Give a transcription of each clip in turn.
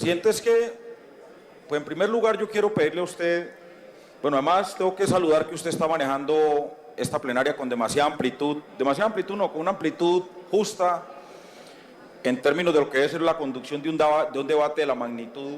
Presidente, es que, pues en primer lugar yo quiero pedirle a usted, bueno, además tengo que saludar que usted está manejando esta plenaria con demasiada amplitud no, con una amplitud justa en términos de lo que debe ser la conducción de un debate de la magnitud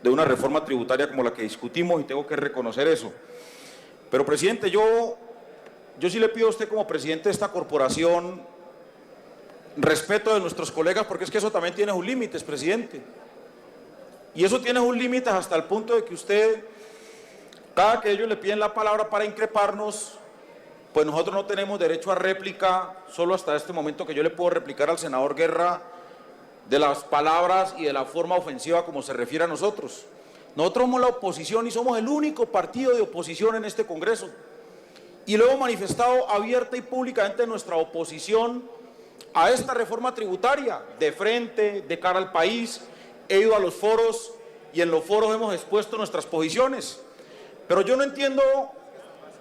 de una reforma tributaria como la que discutimos, y tengo que reconocer eso. Pero, presidente, yo sí le pido a usted como presidente de esta corporación respeto de nuestros colegas, porque es que eso también tiene sus límites, presidente. Y eso tiene sus límites hasta el punto de que usted, cada que ellos le piden la palabra para increparnos, pues nosotros no tenemos derecho a réplica, solo hasta este momento que yo le puedo replicar al senador Guerra de las palabras y de la forma ofensiva como se refiere a nosotros. Nosotros somos la oposición y somos el único partido de oposición en este Congreso. Y lo hemos manifestado abierta y públicamente nuestra oposición a esta reforma tributaria, de frente, de cara al país. He ido a los foros y en los foros hemos expuesto nuestras posiciones. Pero yo no entiendo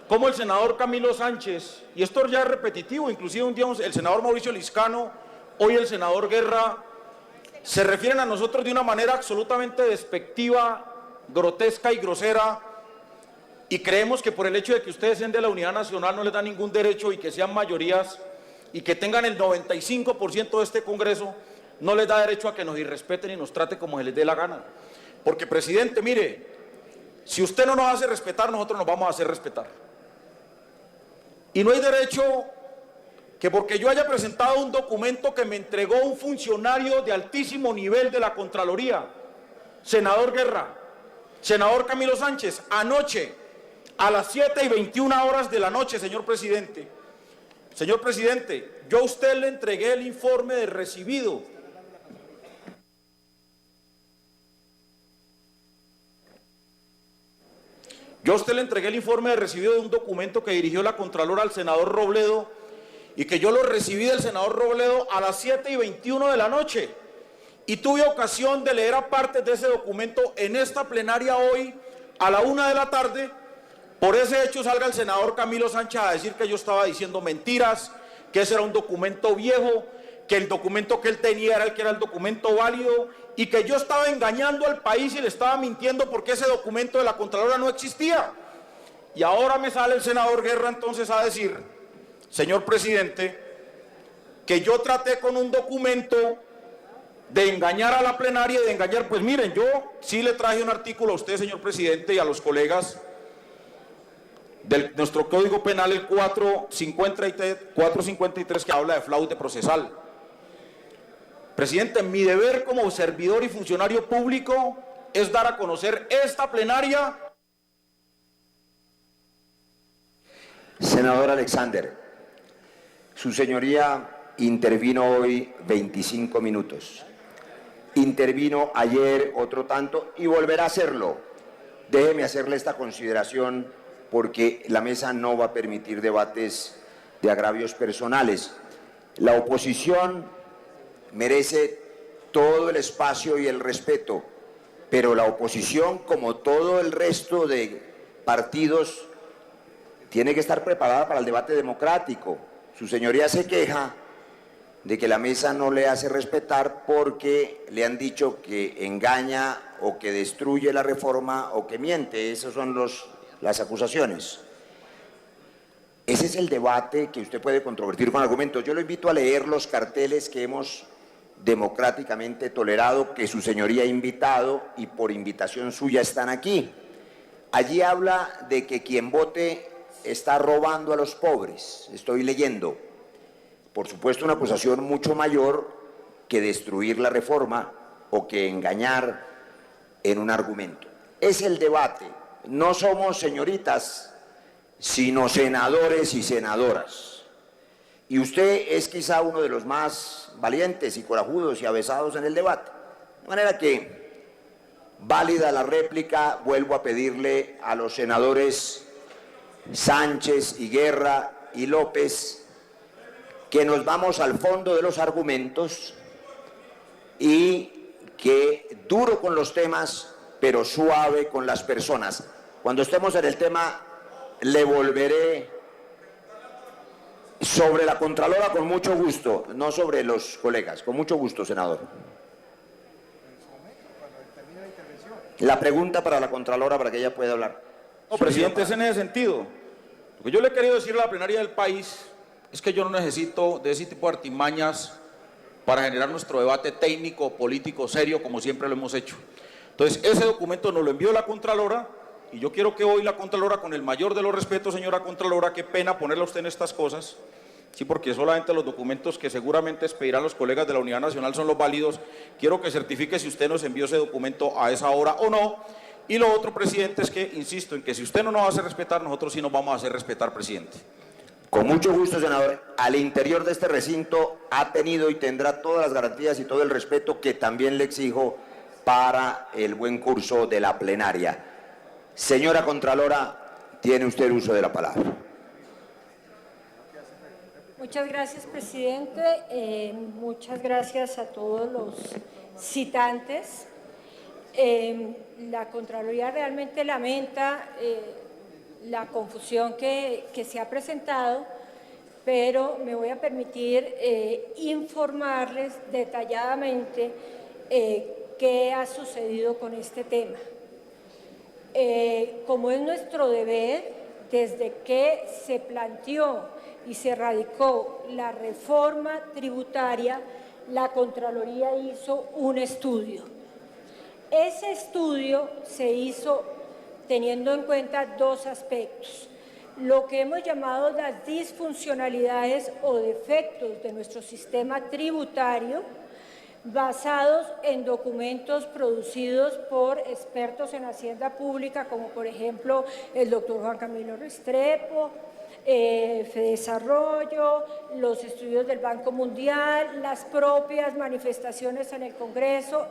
cómo el senador Camilo Sánchez, y esto ya es repetitivo, inclusive un día el senador Mauricio Liscano, hoy el senador Guerra, se refieren a nosotros de una manera absolutamente despectiva, grotesca y grosera, y creemos que por el hecho de que ustedes sean de la Unidad Nacional no les da ningún derecho, y que sean mayorías y que tengan el 95% de este Congreso, no les da derecho a que nos irrespeten y nos trate como se les dé la gana. Porque, presidente, mire, si usted no nos hace respetar, nosotros nos vamos a hacer respetar. Y no hay derecho que porque yo haya presentado un documento que me entregó un funcionario de altísimo nivel de la Contraloría, senador Guerra, senador Camilo Sánchez, anoche a las 7:21 horas de la noche, señor presidente, yo a usted le entregué el informe de recibido. Yo a usted le entregué el informe de recibido de un documento que dirigió la Contralora al senador Robledo, y que yo lo recibí del senador Robledo a las 7:21 de la noche. Y tuve ocasión de leer aparte de ese documento en esta plenaria hoy a la 1 de la tarde. Por ese hecho salga el senador Camilo Sánchez a decir que yo estaba diciendo mentiras, que ese era un documento viejo, que el documento que él tenía era el que era el documento válido, y que yo estaba engañando al país y le estaba mintiendo porque ese documento de la Contralora no existía. Y ahora me sale el senador Guerra entonces a decir, señor presidente, que yo traté con un documento de engañar a la plenaria y de engañar. Pues miren, yo sí le traje un artículo a usted, señor presidente, y a los colegas de nuestro Código Penal, el 453, que habla de fraude procesal. Presidente, mi deber como servidor y funcionario público es dar a conocer esta plenaria. Senador Alexander, su señoría intervino hoy 25 minutos. Intervino ayer otro tanto y volverá a hacerlo. Déjeme hacerle esta consideración porque la mesa no va a permitir debates de agravios personales. La oposición merece todo el espacio y el respeto, pero la oposición, como todo el resto de partidos, tiene que estar preparada para el debate democrático. Su señoría se queja de que la mesa no le hace respetar porque le han dicho que engaña o que destruye la reforma o que miente. Esas son las acusaciones. Ese es el debate que usted puede controvertir con argumentos. Yo lo invito a leer los carteles que hemos democráticamente tolerado, que su señoría ha invitado y por invitación suya están aquí. Allí habla de que quien vote está robando a los pobres. Estoy leyendo. Por supuesto, una acusación mucho mayor que destruir la reforma o que engañar en un argumento. Es el debate. No somos señoritas, sino senadores y senadoras. Y usted es quizá uno de los más valientes y corajudos y avesados en el debate. De manera que, válida la réplica, vuelvo a pedirle a los senadores Sánchez y Guerra y López que nos vamos al fondo de los argumentos y que duro con los temas, pero suave con las personas. Cuando estemos en el tema, le volveré sobre la Contralora con mucho gusto, no sobre los colegas, con mucho gusto, senador. La pregunta para la Contralora para que ella pueda hablar. No, presidente, es en ese sentido. Lo que yo le he querido decir a la plenaria del país es que yo no necesito de ese tipo de artimañas para generar nuestro debate técnico, político, serio, como siempre lo hemos hecho. Entonces, ese documento nos lo envió la Contralora y yo quiero que hoy la Contralora, con el mayor de los respetos, señora Contralora, qué pena ponerla a usted en estas cosas, sí, porque solamente los documentos que seguramente expedirán los colegas de la Unidad Nacional son los válidos. Quiero que certifique si usted nos envió ese documento a esa hora o no. Y lo otro, presidente, es que insisto en que si usted no nos hace respetar, nosotros sí nos vamos a hacer respetar, presidente. Con mucho gusto, senador. Al interior de este recinto ha tenido y tendrá todas las garantías y todo el respeto que también le exijo para el buen curso de la plenaria. Señora Contralora, tiene usted uso de la palabra. Muchas gracias, presidente. Muchas gracias a todos los citantes. La Contraloría realmente lamenta la confusión que se ha presentado, pero me voy a permitir informarles detalladamente qué ha sucedido con este tema. Como es nuestro deber, desde que se planteó y se radicó la reforma tributaria, la Contraloría hizo un estudio. Ese estudio se hizo teniendo en cuenta dos aspectos: lo que hemos llamado las disfuncionalidades o defectos de nuestro sistema tributario, basados en documentos producidos por expertos en Hacienda Pública, como por ejemplo el doctor Juan Camilo Restrepo, Fedesarrollo, los estudios del Banco Mundial, las propias manifestaciones en el Congreso,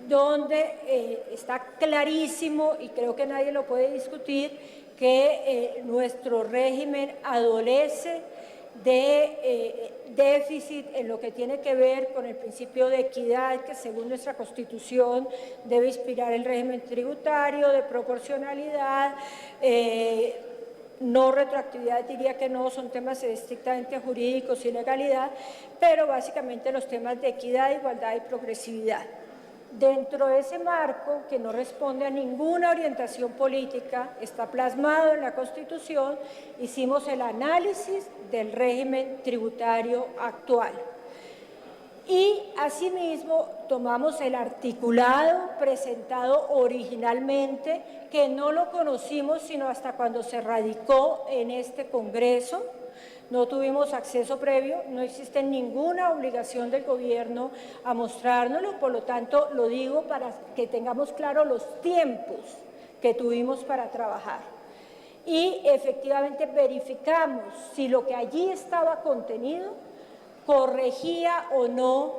donde está clarísimo, y creo que nadie lo puede discutir, que nuestro régimen adolece de déficit en lo que tiene que ver con el principio de equidad que según nuestra Constitución debe inspirar el régimen tributario, de proporcionalidad, no retroactividad, diría que no, son temas estrictamente jurídicos y legalidad, pero básicamente los temas de equidad, igualdad y progresividad. Dentro de ese marco, que no responde a ninguna orientación política, está plasmado en la Constitución, hicimos el análisis del régimen tributario actual. Y asimismo tomamos el articulado presentado originalmente, que no lo conocimos sino hasta cuando se radicó en este Congreso. No tuvimos acceso previo, no existe ninguna obligación del gobierno a mostrárnoslo, por lo tanto lo digo para que tengamos claro los tiempos que tuvimos para trabajar. Y efectivamente verificamos si lo que allí estaba contenido corregía o no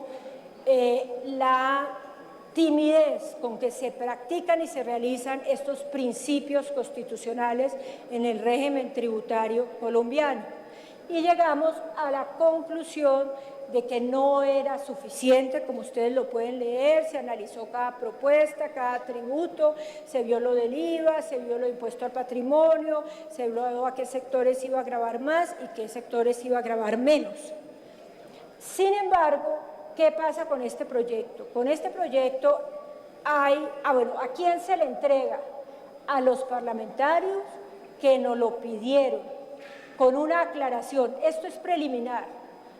la timidez con que se practican y se realizan estos principios constitucionales en el régimen tributario colombiano. Y llegamos a la conclusión de que no era suficiente, como ustedes lo pueden leer, se analizó cada propuesta, cada tributo, se vio lo del IVA, se vio lo de impuesto al patrimonio, se vio a qué sectores iba a gravar más y qué sectores iba a gravar menos. Sin embargo, ¿qué pasa con este proyecto? Con este proyecto hay, ¿a quién se le entrega? A los parlamentarios que nos lo pidieron, con una aclaración. Esto es preliminar.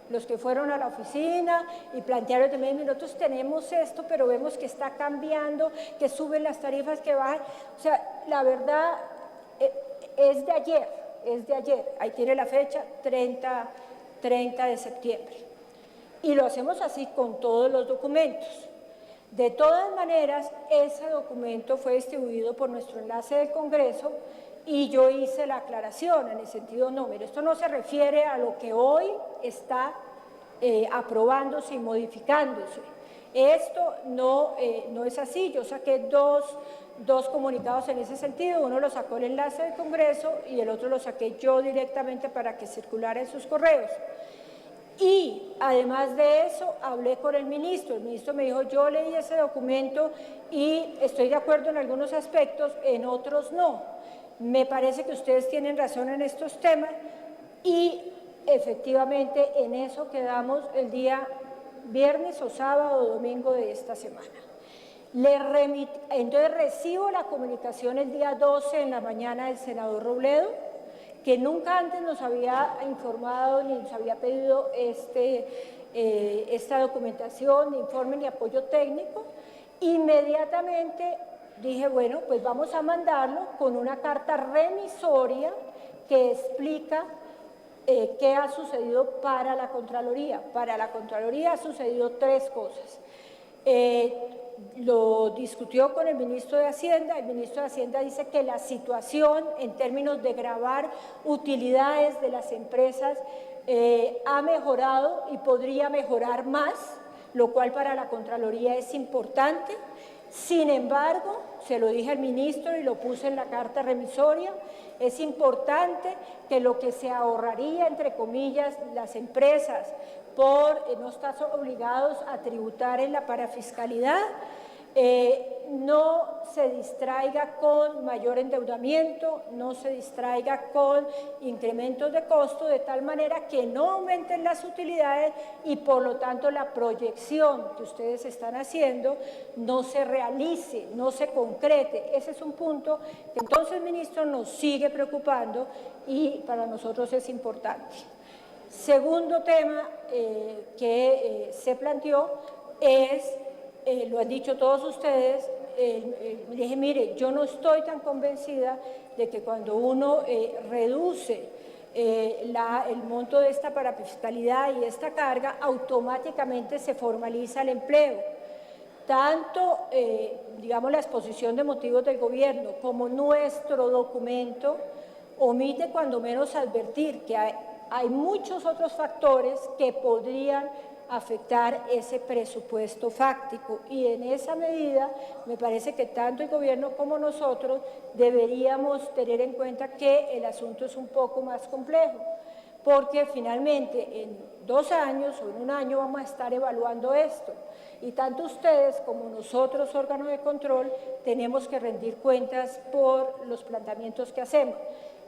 Los que fueron a la oficina y plantearon también, nosotros tenemos esto, pero vemos que está cambiando, que suben las tarifas, que bajan. O sea, la verdad es de ayer, ahí tiene la fecha, 30 de septiembre. Y lo hacemos así con todos los documentos. De todas maneras, ese documento fue distribuido por nuestro enlace del Congreso y yo hice la aclaración en el sentido, no, mire, esto no se refiere a lo que hoy está aprobándose y modificándose. Esto no es así. Yo saqué dos comunicados en ese sentido, uno lo sacó el enlace del Congreso y el otro lo saqué yo directamente para que circulara en sus correos. Y además de eso, hablé con el ministro me dijo, yo leí ese documento y estoy de acuerdo en algunos aspectos, en otros no. Me parece que ustedes tienen razón en estos temas y efectivamente en eso quedamos el día viernes o sábado o domingo de esta semana. Entonces recibo la comunicación el día 12 en la mañana del senador Robledo, que nunca antes nos había informado ni nos había pedido esta documentación, ni informe ni apoyo técnico. Inmediatamente dije, bueno, pues vamos a mandarlo con una carta remisoria que explica qué ha sucedido para la Contraloría. Para la Contraloría ha sucedido 3 cosas. Lo discutió con el ministro de Hacienda. El ministro de Hacienda dice que la situación en términos de gravar utilidades de las empresas ha mejorado y podría mejorar más, lo cual para la Contraloría es importante. Sin embargo, se lo dije al ministro y lo puse en la carta remisoria, es importante que lo que se ahorraría, entre comillas, las empresas por no estar obligados a tributar en la parafiscalidad, no se distraiga con mayor endeudamiento, no se distraiga con incrementos de costo, de tal manera que no aumenten las utilidades y por lo tanto la proyección que ustedes están haciendo no se realice, no se concrete. Ese es un punto que entonces, ministro, nos sigue preocupando y para nosotros es importante. Segundo tema que se planteó es, lo han dicho todos ustedes, dije, mire, yo no estoy tan convencida de que cuando uno reduce el monto de esta parafiscalidad y esta carga, automáticamente se formaliza el empleo. Tanto, digamos, la exposición de motivos del gobierno como nuestro documento omite cuando menos advertir que hay muchos otros factores que podrían afectar ese presupuesto fáctico y en esa medida me parece que tanto el gobierno como nosotros deberíamos tener en cuenta que el asunto es un poco más complejo, porque finalmente en 2 años o en 1 año vamos a estar evaluando esto y tanto ustedes como nosotros, órganos de control, tenemos que rendir cuentas por los planteamientos que hacemos.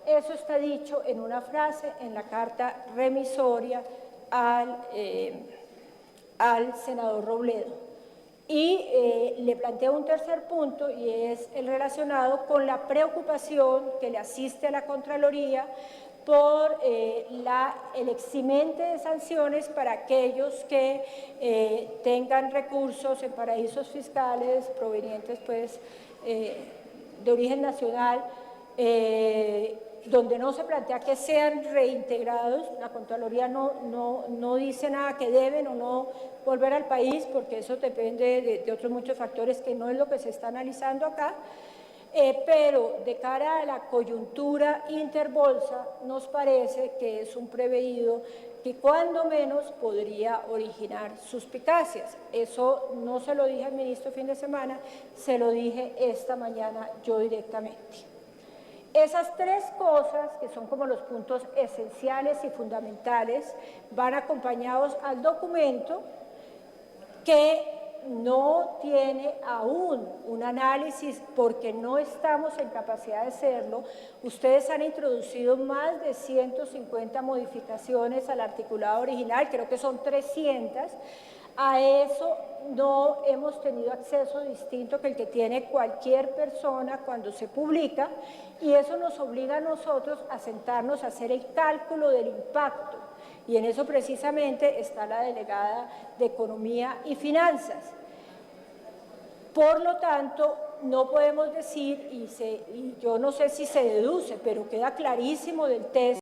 Eso está dicho en una frase en la carta remisoria al senador Robledo. Y le planteo un tercer punto y es el relacionado con la preocupación que le asiste a la Contraloría por el eximente de sanciones para aquellos que tengan recursos en paraísos fiscales provenientes pues, de origen nacional, donde no se plantea que sean reintegrados. La Contraloría no dice nada que deben o no volver al país, porque eso depende de otros muchos factores que no es lo que se está analizando acá, pero de cara a la coyuntura interbolsa nos parece que es un preveído que cuando menos podría originar suspicacias. Eso no se lo dije al ministro el fin de semana, se lo dije esta mañana yo directamente. Esas 3 cosas, que son como los puntos esenciales y fundamentales, van acompañados al documento que no tiene aún un análisis porque no estamos en capacidad de hacerlo. Ustedes han introducido más de 150 modificaciones al articulado original, creo que son 300. A eso no hemos tenido acceso distinto que el que tiene cualquier persona cuando se publica y eso nos obliga a nosotros a sentarnos a hacer el cálculo del impacto y en eso precisamente está la delegada de Economía y Finanzas. Por lo tanto, no podemos decir, y yo no sé si se deduce, pero queda clarísimo del texto,